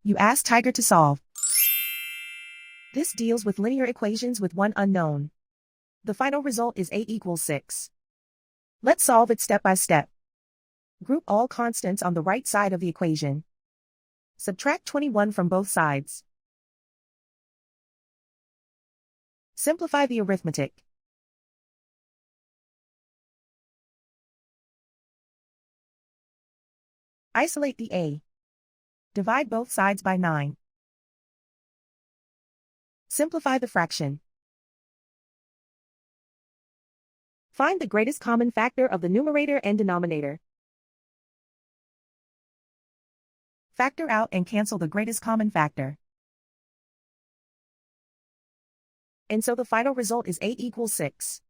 You ask Tiger to solve. This deals with linear equations with one unknown. The final result is a equals 6. Let's solve it step by step. Group all constants on the right side of the equation. Subtract 21 from both sides. Simplify the arithmetic. Isolate the a. Divide both sides by 9. Simplify the fraction. Find the greatest common factor of the numerator and denominator. Factor out and cancel the greatest common factor. And so the final result is a equals 6.